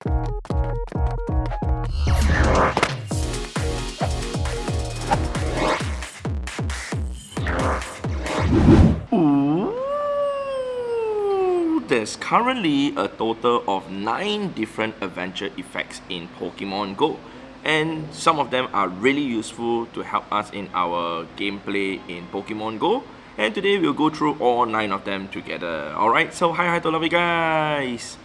There's currently a total of 9 different adventure effects in Pokemon GO, and some of them are really useful to help us in our gameplay in Pokemon GO, and today we'll go through all 9 of them together. Alright, so hi to all of you guys!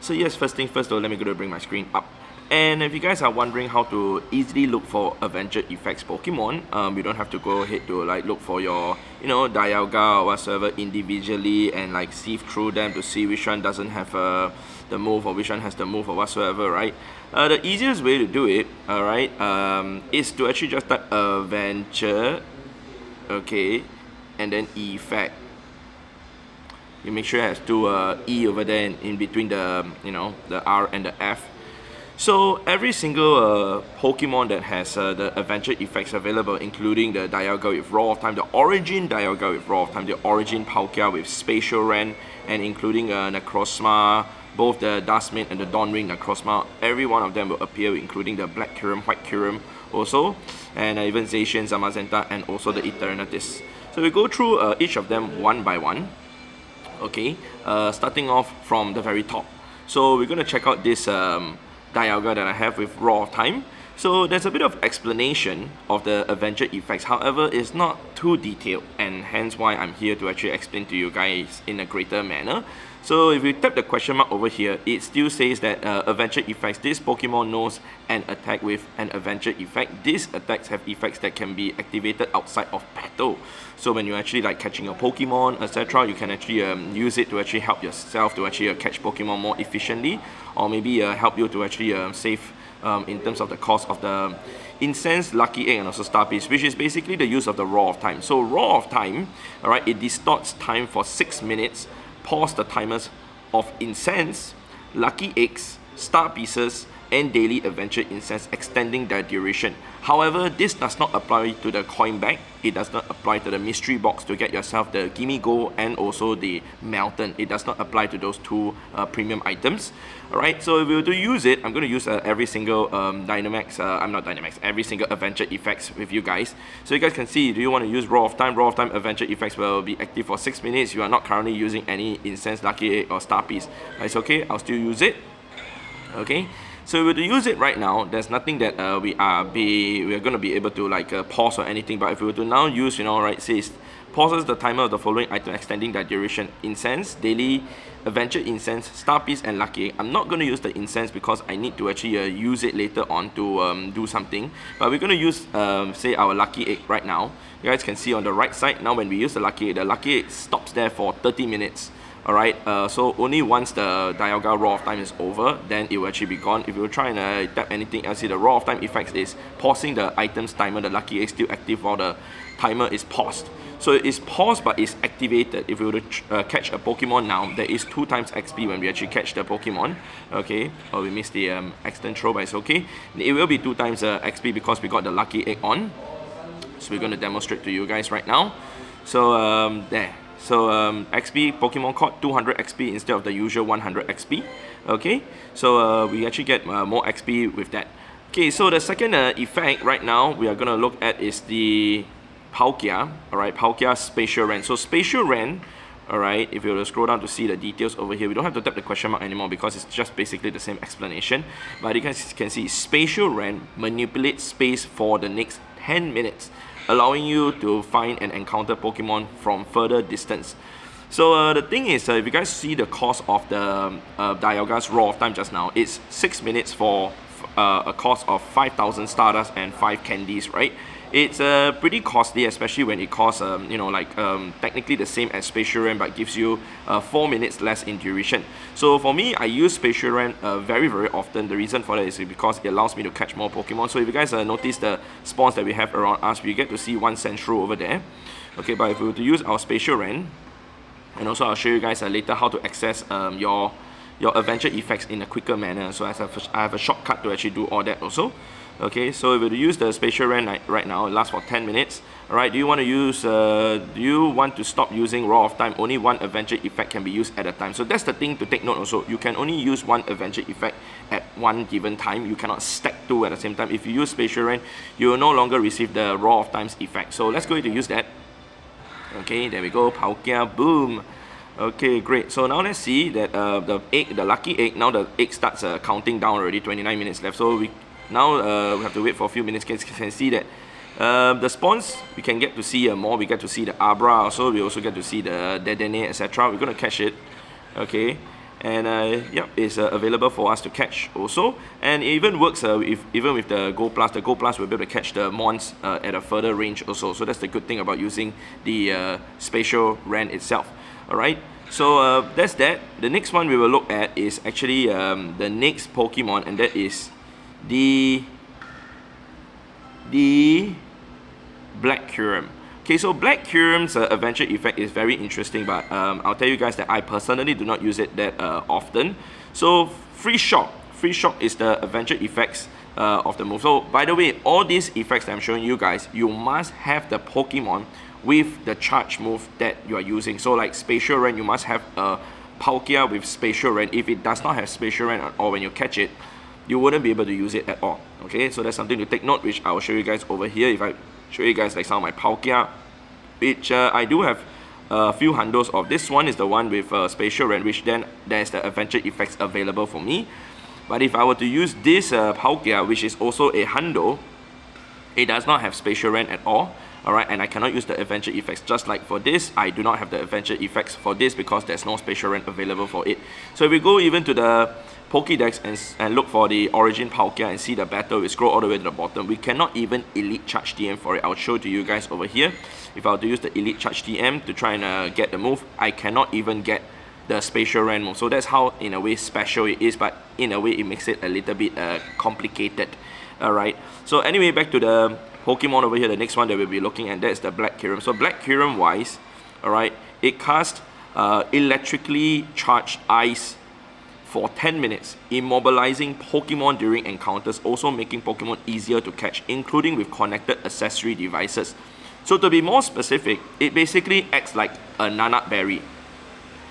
So yes, first thing first though, let me go to bring my screen up. And if you guys are wondering how to easily look for adventure effects Pokemon, you don't have to go ahead to like look for your, Dialga or whatsoever individually and like sieve through them to see which one doesn't have the move or which one has the move or whatsoever, right? The easiest way to do it, alright, is to actually just type adventure, okay, and then effect. You make sure it has two E over there in between the, the R and the F. So every single Pokemon that has the adventure effects available, including the Dialga with Roar of Time, the Origin Dialga with Roar of Time, the Origin Palkia with Spatial Ren, and including Necrozma, both the Duskmane and the Dawnwing Necrozma, every one of them will appear, including the Black Kyurem, White Kyurem also, and even Zacian, Zamazenta, and also the Eternatus. So we go through each of them one by one, okay, starting off from the very top. So we're going to check out this Dialga that I have with Roar of Time. So there's a bit of explanation of the adventure effects, however it's not too detailed, and hence why I'm here to actually explain to you guys in a greater manner. So if you tap the question mark over here, it still says that adventure effects, this Pokemon knows an attack with an adventure effect. These attacks have effects that can be activated outside of battle. So when you're actually like catching a Pokemon, etc., you can actually use it to actually help yourself to actually catch Pokemon more efficiently, or maybe help you to actually save in terms of the cost of the Incense, Lucky Egg, and also Star Piece, which is basically the use of the Roar of Time. So Roar of Time, alright, it distorts time for 6 minutes, pause the timers of Incense, Lucky Eggs, Star Pieces, and Daily Adventure Incense, extending their duration. However, this does not apply to the coin bag, it does not apply to the mystery box to get yourself the Gimme Go and also the Melton. It does not apply to those two premium items. Alright, so if we were to use it, I'm going to use every single every single adventure effects with you guys. So you guys can see, do you want to use Roar of Time? Roar of Time adventure effects will be active for 6 minutes. You are not currently using any Incense, Lucky Egg, or Star Piece. It's okay, I'll still use it. Okay. So if we were to use it right now, there's nothing that we are going to be able to like pause or anything. But if we were to now use, right, says pauses the timer of the following item, extending their duration: Incense, Daily Adventure Incense, Star Piece, and Lucky Egg. I'm not going to use the Incense because I need to actually use it later on to do something. But we're going to use, say, our Lucky Egg right now. You guys can see on the right side, now when we use the Lucky Egg stops there for 30 minutes. Alright, so only once the Dialga Roar of Time is over, then it will actually be gone. If you try and tap anything else, see the Roar of Time effects is pausing the item's timer. The Lucky Egg is still active while the timer is paused. So it is paused but it's activated. If we were to catch a Pokemon now, there is 2 times XP when we actually catch the Pokemon. Okay, oh, we missed the extend throw, but it's okay. It will be 2 times XP because we got the Lucky Egg on. So we're going to demonstrate to you guys right now. So there. So XP, Pokemon caught 200 XP instead of the usual 100 XP. Okay, so we actually get more XP with that. Okay, so the second effect right now we are going to look at is the Palkia. Alright, Palkia Spatial Ren. So Spatial Ren, alright, if you were to scroll down to see the details over here, we don't have to tap the question mark anymore because it's just basically the same explanation. But you guys can see Spatial Ren manipulates space for the next 10 minutes. Allowing you to find and encounter Pokemon from further distance. So the thing is, if you guys see the cost of the Dialga's Roar of Time just now, it's 6 minutes for a cost of 5,000 Stardust and 5 candies, right? It's pretty costly, especially when it costs, technically the same as Spatial Ren, but gives you 4 minutes less in duration. So for me, I use Spatial Ren very, very often. The reason for that is because it allows me to catch more Pokemon. So if you guys notice the spawns that we have around us, we get to see 1 Sandshrew over there. Okay, but if we were to use our Spatial Ren, and also I'll show you guys later how to access your your adventure effects in a quicker manner. So I have a shortcut to actually do all that also. Okay, so if we use the spatial rend right now, it lasts for 10 minutes. Alright, do you want to stop using Raw of Time? Only one adventure effect can be used at a time. So that's the thing to take note also. You can only use one adventure effect at one given time. You cannot stack two at the same time. If you use spatial rend, you will no longer receive the Raw of Times effect. So let's go ahead to use that. Okay, there we go. Palkia, boom. Okay, great. So now let's see that the lucky egg, now the egg starts counting down already, 29 minutes left. So we have to wait for a few minutes. You can see that the spawns, we can get to see more. We get to see the Abra also. We also get to see the Dedenne, etc. We're going to catch it. Okay. And yep, it's available for us to catch also. And it even works even with the Go Plus. The Go Plus will be able to catch the Mons at a further range also. So that's the good thing about using the spatial rend itself. Alright, so that's that. The next one we will look at is actually the next Pokemon, and that is the Black Kyurem. Okay, so Black Kyurem's adventure effect is very interesting, but I'll tell you guys that I personally do not use it that often. So Free Shock is the adventure effects of the move. So by the way, all these effects that I'm showing you guys, you must have the Pokemon with the charge move that you are using. So like Spatial Rend, you must have a Palkia with Spatial Rend. If it does not have Spatial Rend at all, when you catch it, you wouldn't be able to use it at all. Okay, so that's something to take note, which I will show you guys over here. If I show you guys like some of my Palkia, which I do have a few hundos of. This one is the one with Spatial Rend, which then there's the adventure effects available for me. But if I were to use this Palkia, which is also a hundo, it does not have Spatial Rend at all. Alright, and I cannot use the adventure effects. Just like for this, I do not have the adventure effects for this because there's no Spatial Rend available for it. So if we go even to the Pokédex and look for the Origin Palkia and see the battle, we scroll all the way to the bottom. We cannot even Elite Charge TM for it. I'll show to you guys over here. If I were to use the Elite Charge TM to try and get the move, I cannot even get the Spatial Rend move. So that's how, in a way, special it is, but in a way, it makes it a little bit complicated. Alright, so anyway, back to the Pokemon over here, the next one that we'll be looking at, that's the Black Kyurem. So Black Kyurem wise, alright, it casts electrically charged ice for 10 minutes, immobilizing Pokemon during encounters, also making Pokemon easier to catch, including with connected accessory devices. So to be more specific, it basically acts like a Nanat Berry.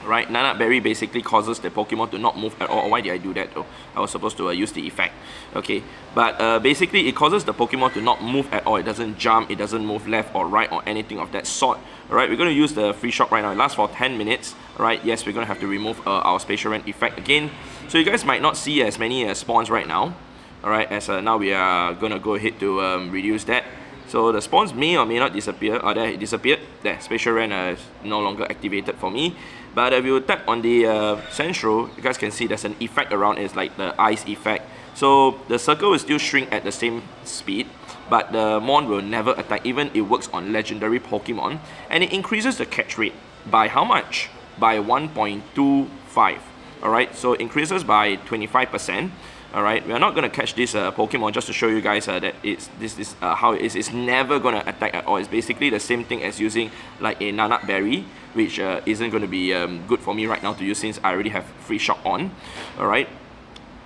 Right, Nanat Berry basically causes the Pokemon to not move at all. Why did I do that though? I was supposed to use the effect. Okay, but basically it causes the Pokemon to not move at all. It doesn't jump, it doesn't move left or right or anything of that sort. Alright, we're going to use the Free Shock right now. It lasts for 10 minutes. Alright, yes, we're going to have to remove our Spatial Rend effect again. So you guys might not see as many spawns right now. Alright, as now we are going to go ahead to reduce that. So the spawns may or may not disappear. There, it disappeared. There, Spatial Rend is no longer activated for me. But if you tap on the Central, you guys can see there's an effect around it. It's like the ice effect. So the circle will still shrink at the same speed, but the Mon will never attack. Even it works on legendary Pokemon. And it increases the catch rate by how much? By 1.25. Alright, so it increases by 25%. Alright, we are not going to catch this Pokemon just to show you guys that this is how it is. It's never going to attack at all. It's basically the same thing as using like a Nanat Berry, which isn't going to be good for me right now to use since I already have Free Shock on. Alright,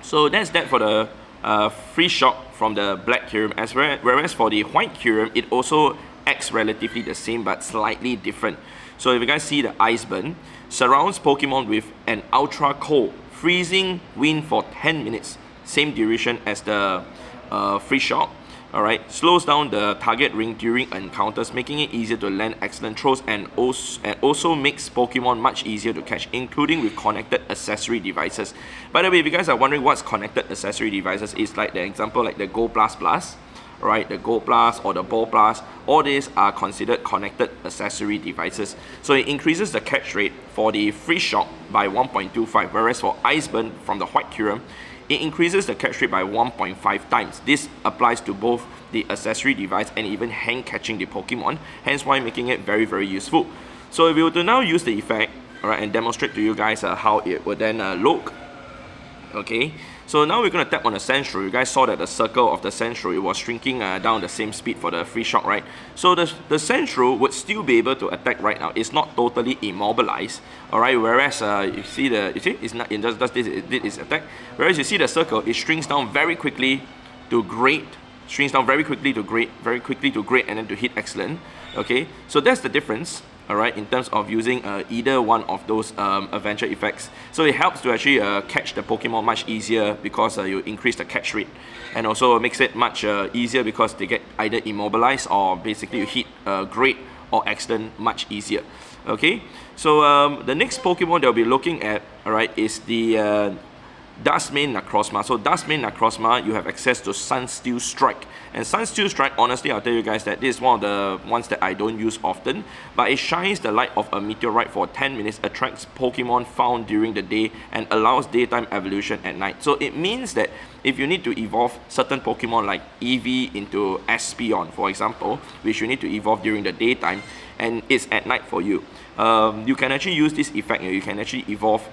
so that's that for the Free Shock from the Black Kyurem. Whereas for the White Kyurem, it also acts relatively the same but slightly different. So if you guys see the Ice Burn, surrounds Pokemon with an ultra cold, freezing wind for 10 minutes. Same duration as the Free Shock. Alright, slows down the target ring during encounters, making it easier to land excellent throws, and also makes Pokemon much easier to catch, including with connected accessory devices. By the way, if you guys are wondering what's connected accessory devices, it's like the example like the Go Plus Plus, right? The Go Plus or the Ball Plus, all these are considered connected accessory devices. So it increases the catch rate for the Free Shock by 1.25, whereas for Ice Burn from the White Kyurem, it increases the catch rate by 1.5 times. This applies to both the accessory device and even hand catching the Pokemon, hence why making it very, very useful. So if we were to now use the effect, alright, and demonstrate to you guys how it would then look. Okay, So now we're going to tap on the Sandshrew. You guys saw that the circle of the Sandshrew, it was shrinking down the same speed for the free shock, right? So the Sandshrew would still be able to attack right now. It's not totally immobilized, alright? Whereas you see it's not, it does this, it did its attack. Whereas you see the circle, it shrinks down very quickly to great, shrinks down very quickly to great, and then to hit excellent. Okay, so that's the difference. Alright, in terms of using either one of those adventure effects. So it helps to actually catch the Pokemon much easier because you increase the catch rate, and also makes it much easier because they get either immobilized or basically you hit great or excellent much easier. Okay, so the next Pokemon that we'll be looking at, alright, is the Duskmane Necrozma. So Duskmane Necrozma, you have access to Sunsteel Strike. And Sunsteel Strike, honestly, I'll tell you guys that this is one of the ones that I don't use often. But it shines the light of a meteorite for 10 minutes, attracts Pokemon found during the day, and allows daytime evolution at night. So it means that if you need to evolve certain Pokemon like Eevee into Espeon, for example, which you need to evolve during the daytime, and it's at night for you, you can actually use this effect. You can actually evolve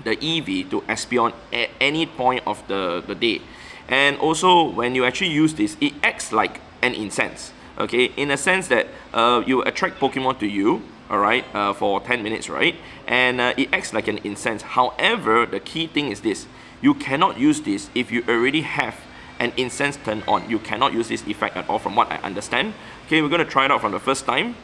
the Eevee to Espeon at any point of the day. And also, when you actually use this, it acts like an incense, okay, in a sense that you attract Pokemon to you, alright, for 10 minutes, right, and it acts like an incense. However, the key thing is this: you cannot use this if you already have an incense turned on. You cannot use this effect at all, from what I understand. Okay, we're going to try it out from the first time,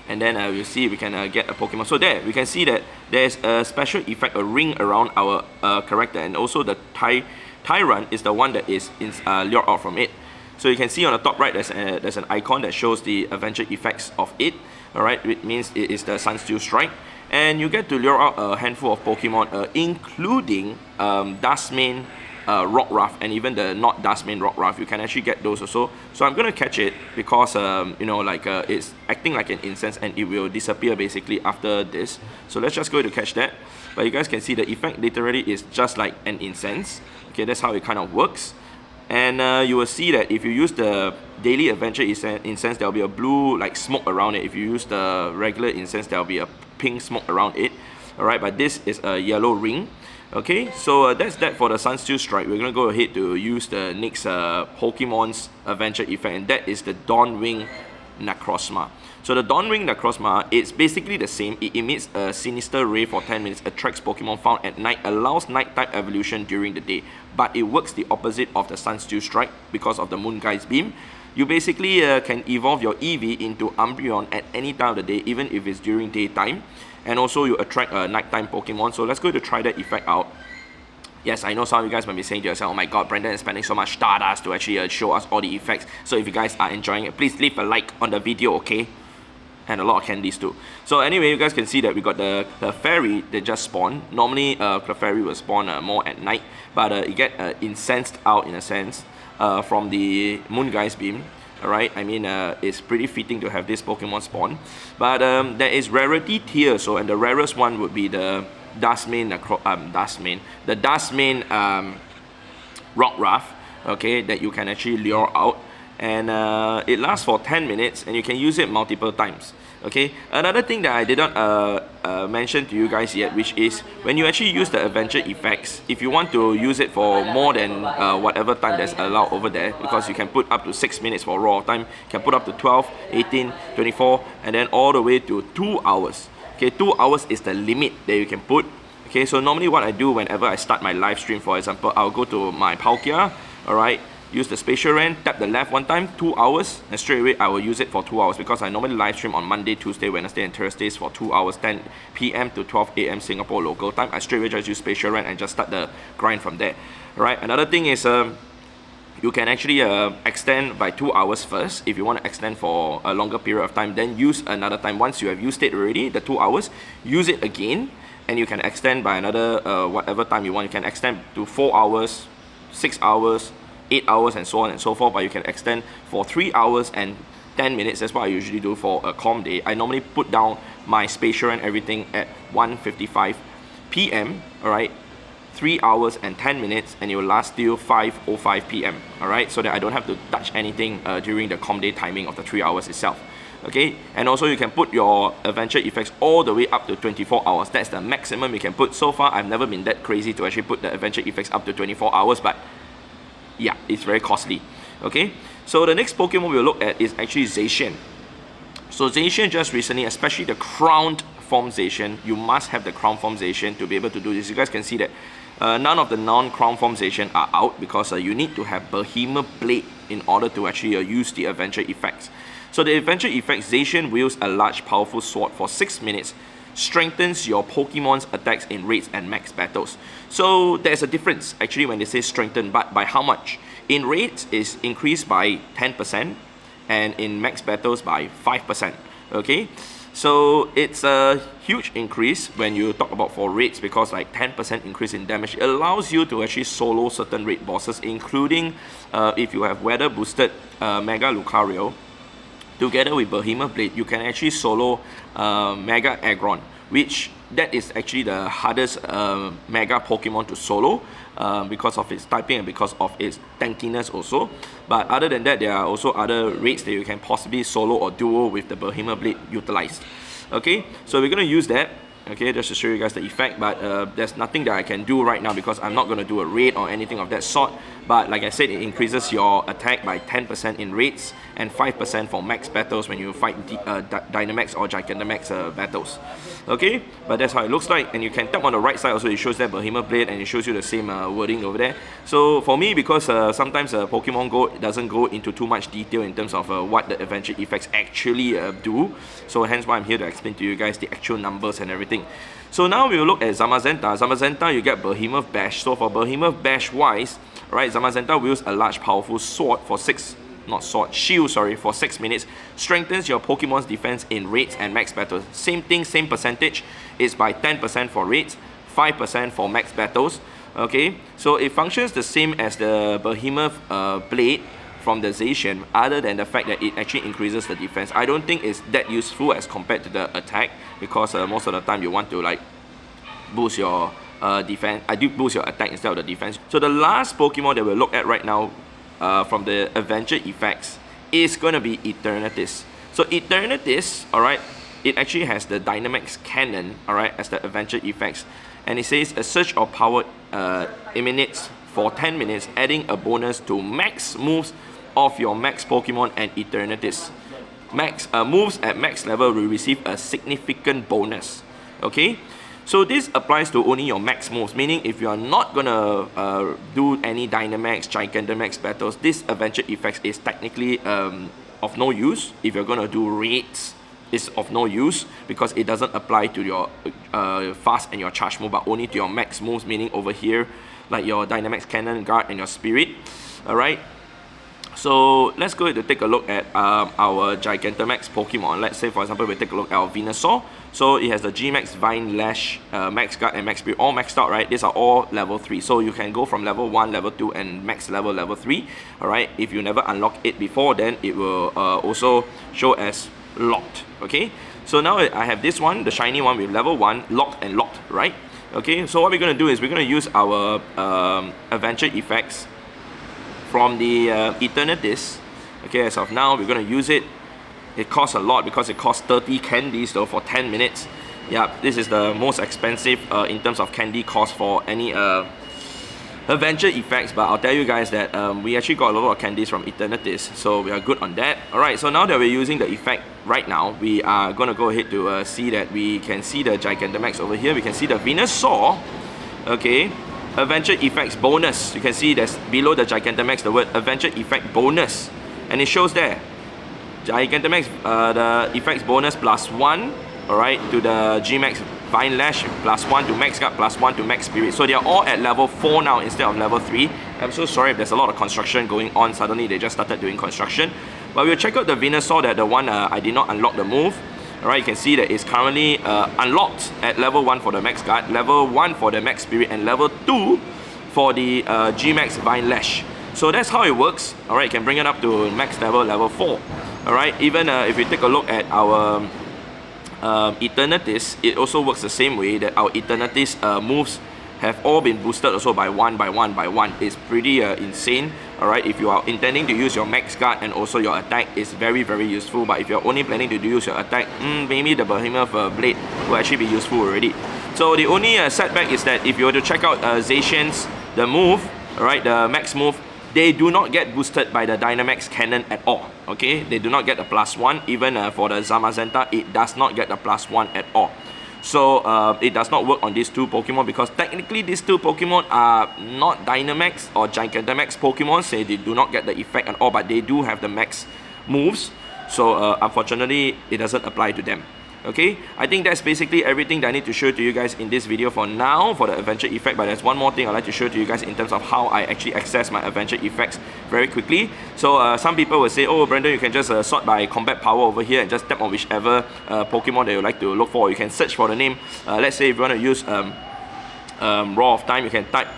and then we'll see if we can get a Pokemon. So there, we can see that there's a special effect, a ring around our character, and also the Tyrant is the one that is lured out from it. So you can see on the top right, there's an icon that shows the adventure effects of it. Alright, it means it is the Sunsteel Strike. And you get to lure out a handful of Pokemon, including Duskmane Rockruff, and even the not Duskmane Rockruff. You can actually get those also. So I'm gonna catch it because you know, like it's acting like an incense, and it will disappear basically after this. So let's just go to catch that. But you guys can see the effect literally is just like an incense. Okay, that's how it kind of works. And you will see that if you use the daily adventure incense, there will be a blue like smoke around it. If you use the regular incense, there will be a pink smoke around it. Alright, but this is a yellow ring. Okay, so that's that for the Sunsteel Strike. We're going to go ahead to use the next Pokemon's adventure effect, and that is the Dawnwing Necrozma. So the Dawnwing Necrozma, it's basically the same. It emits a sinister ray for 10 minutes, attracts Pokemon found at night, allows nighttime evolution during the day. But it works the opposite of the Sunsteel Strike because of the Moon Guy's Beam. You basically can evolve your Eevee into Umbreon at any time of the day, even if it's during daytime. And also you attract nighttime Pokemon. So let's go to try that effect out. Yes, I know some of you guys might be saying to yourself, oh my god, Brandon is spending so much Stardust to actually show us all the effects. So if you guys are enjoying it, please leave a like on the video, okay? And a lot of candies too. So anyway, you guys can see that we got the fairy that just spawned. Normally, the fairy will spawn more at night, but it get incensed out in a sense from the Moon Guy's Beam. Alright, I mean, it's pretty fitting to have this Pokemon spawn. But there is rarity tier, so, and the rarest one would be the Duskmane Rockruff, okay, that you can actually lure out. And it lasts for 10 minutes, and you can use it multiple times. Okay, another thing that I did not mention to you guys yet, which is when you actually use the adventure effects, if you want to use it for more than whatever time that's allowed over there, because you can put up to 6 minutes for raw time, you can put up to 12, 18, 24, and then all the way to 2 hours. Okay, 2 hours is the limit that you can put. Okay, so normally what I do whenever I start my live stream, for example, I'll go to my Palkia, alright, use the spatial rend, tap the left one time, 2 hours, and straight away I will use it for 2 hours, because I normally live stream on Monday, Tuesday, Wednesday, and Thursdays for 2 hours, 10 PM to 12 AM Singapore local time. I straight away just use spatial rend and just start the grind from there. Alright, another thing is you can actually extend by 2 hours first. If you want to extend for a longer period of time, then use another time. Once you have used it already, the 2 hours, use it again, and you can extend by another whatever time you want. You can extend to 4 hours, 6 hours, 8 hours, and so on and so forth, but you can extend for 3 hours and 10 minutes. That's what I usually do for a calm day. I normally put down my spatial and everything at 1:55 PM, alright, 3 hours and 10 minutes, and it will last till 5:05 PM, alright, so that I don't have to touch anything during the calm day timing of the 3 hours itself. Okay, and also you can put your adventure effects all the way up to 24 hours. That's the maximum you can put. So far, I've never been that crazy to actually put the adventure effects up to 24 hours, but yeah, it's very costly. Okay, so the next Pokemon we'll look at is actually Zacian. So Zacian just recently, especially the crowned form Zacian, you must have the crown form Zacian to be able to do this. You guys can see that none of the non-crown form Zacian are out because you need to have Behemoth Blade in order to actually use the adventure effects. So the adventure effects, Zacian wields a large powerful sword for 6 minutes, strengthens your Pokemon's attacks in raids and max battles. So there's a difference actually when they say strengthen, but by how much? In raids is increased by 10% and in max battles by 5%. Okay, so it's a huge increase when you talk about for raids, because like 10% increase in damage, it allows you to actually solo certain raid bosses, including if you have weather boosted Mega Lucario. Together with Behemoth Blade, you can actually solo Mega Aggron, which that is actually the hardest Mega Pokemon to solo because of its typing and because of its tankiness also. But other than that, there are also other raids that you can possibly solo or duo with the Behemoth Blade utilized. Okay, so we're going to use that. Okay, just to show you guys the effect, but there's nothing that I can do right now because I'm not going to do a raid or anything of that sort. But like I said, it increases your attack by 10% in raids and 5% for max battles when you fight Dynamax or Gigantamax battles. Okay, but that's how it looks like. And you can tap on the right side also, it shows that Behemoth Blade and it shows you the same wording over there. So for me, because sometimes Pokemon GO doesn't go into too much detail in terms of what the adventure effects actually do, so hence why I'm here to explain to you guys the actual numbers and everything. So now we will look at Zamazenta. Zamazenta, you get Behemoth Bash. So for Behemoth Bash wise, right, Zamazenta wields a large powerful sword for shield, for 6 minutes, strengthens your Pokemon's defense in raids and max battles. Same thing, same percentage, is by 10% for raids, 5% for max battles. Okay, so it functions the same as the Behemoth Blade from the Zacian, other than the fact that it actually increases the defense. I don't think it's that useful as compared to the attack, because most of the time you want to like boost your defense. I do boost your attack instead of the defense. So the last Pokemon that we'll look at right now from the adventure effects is going to be Eternatus. So Eternatus, alright, it actually has the Dynamax Cannon, alright, as the adventure effects. And it says a surge of power emanates for 10 minutes, adding a bonus to max moves of your max Pokemon and Eternatus. Max moves at max level will receive a significant bonus. Okay, so this applies to only your max moves, meaning if you are not gonna do any Dynamax, Gigantamax battles, this adventure effects is technically of no use. If you're gonna do raids, it's of no use because it doesn't apply to your fast and your charge move, but only to your max moves, meaning over here, like your Dynamax Cannon, Guard, and your Spirit. Alright, so let's go ahead to take a look at our Gigantamax Pokemon. Let's say, for example, we take a look at our Venusaur. So it has the G-Max, Vine Lash, Max Guard, and Max Spirit, all maxed out, right? These are all level 3. So you can go from level 1, level 2, and max level 3. Alright, if you never unlock it before, then it will also show as locked. Okay, so now I have this one, the shiny one with level 1, locked and locked, right? Okay, so what we're going to do is we're going to use our adventure effects from the Eternatus. Okay, as of now, we're going to use it. It costs a lot because it costs 30 candies though for 10 minutes. Yeah, this is the most expensive in terms of candy cost for any adventure effects, but I'll tell you guys that we actually got a lot of candies from Eternatus, so we are good on that. Alright, so now that we're using the effect right now, we are going to go ahead to see that we can see the Gigantamax over here. We can see the Venusaur. Okay, adventure effects bonus. You can see there's below the Gigantamax the word adventure effect bonus, and it shows there Gigantamax the effects bonus +1, alright, to the G-Max Vine Lash, +1 to Max Guard, +1 to Max Spirit. So they are all at level 4 now instead of level 3. I'm so sorry if there's a lot of construction going on. Suddenly they just started doing construction. But we'll check out the Venusaur, that the one I did not unlock the move. Alright, you can see that it's currently unlocked at level 1 for the Max Guard, level 1 for the Max Spirit, and level 2 for the G-Max Vine Lash. So that's how it works. Alright, you can bring it up to max level 4. Alright, even if you take a look at our Eternatus, it also works the same way, that our Eternatus moves have all been boosted also by one by one by one. It's pretty insane. Alright, if you are intending to use your max guard and also your attack, it's very useful. But if you're only planning to use your attack, maybe the Behemoth Blade will actually be useful already. So the only setback is that if you were to check out Zacian's, the move, alright, the max move, they do not get boosted by the Dynamax Cannon at all. Okay, they do not get a +1. Even for the Zamazenta, it does not get a +1 at all. So it does not work on these two Pokemon, because technically these two Pokemon are not Dynamax or Gigantamax Pokemon, so they do not get the effect at all, but they do have the max moves. So unfortunately, it doesn't apply to them. Okay, I think that's basically everything that I need to show to you guys in this video for now for the adventure effect. But there's one more thing I'd like to show to you guys in terms of how I actually access my adventure effects very quickly. So some people will say, oh Brandon, you can just sort by combat power over here and just tap on whichever Pokemon that you like to look for. You can search for the name. Let's say if you want to use Raw of Time, you can type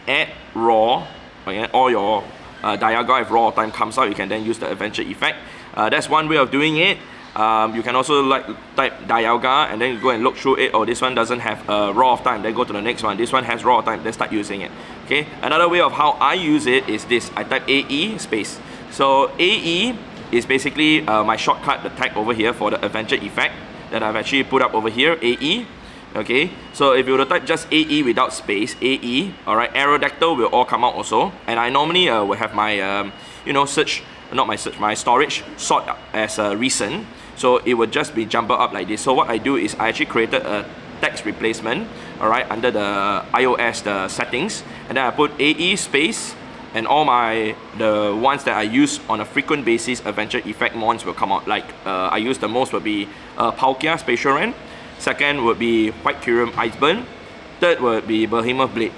add Raw, okay, or your Dialga. If Raw of Time comes out, you can then use the adventure effect. That's one way of doing it. You can also type Dialga and then you go and look through it. Oh, this one doesn't have Raw of Time, then go to the next one. This one has Raw of Time, then start using it. Okay, another way of how I use it is this. I type AE space. So AE is basically my shortcut, the tag over here for the adventure effect that I've actually put up over here, AE. Okay, so if you were to type just AE without space, AE, alright, Aerodactyl will all come out also. And I normally will have my, my storage sort as recent. So it would just be jumbled up like this. So what I do is I actually created a text replacement, alright, under the iOS the settings, and then I put AE space, and all the ones that I use on a frequent basis adventure effect mons will come out. Like I use the most would be Palkia Spatial Ren, second would be White Kyurem Iceburn, third would be Behemoth Blade.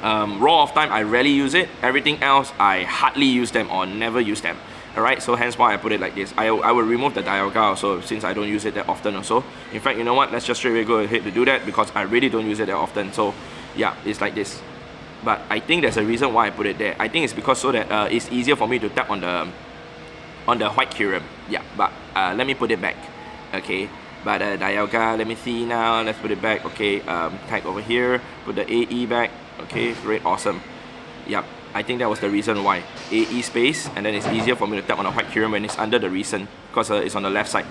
Raw of Time I rarely use it, everything else I hardly use them or never use them. Alright, so hence why I put it like this. I will remove the Dialga also, since I don't use it that often also. In fact, you know what, let's just straight away go ahead to do that, because I really don't use it that often. So yeah, it's like this. But I think there's a reason why I put it there. I think it's because so that it's easier for me to tap on the White Kyurem. Yeah, but let me put it back. Okay, but Dialga, let me see now, let's put it back. Okay, tag over here, put the AE back. Okay, great, awesome. Yep, I think that was the reason why. AE space, and then it's easier for me to tap on the White Kyurem when it's under the recent, because it's on the left side.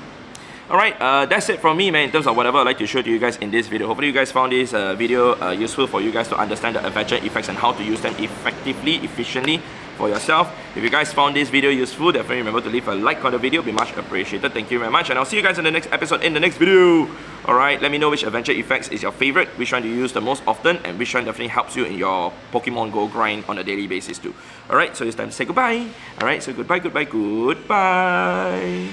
Alright, that's it from me, man, in terms of whatever I'd like to show to you guys in this video. Hopefully you guys found this video useful for you guys to understand the adventure effects and how to use them effectively, efficiently for yourself. If you guys found this video useful, definitely remember to leave a like on the video, be much appreciated. Thank you very much, and I'll see you guys in the next episode in the next video. Alright, let me know which adventure effects is your favorite, which one do you use the most often, and which one definitely helps you in your Pokemon Go grind on a daily basis too. Alright, so it's time to say goodbye. Alright, so goodbye.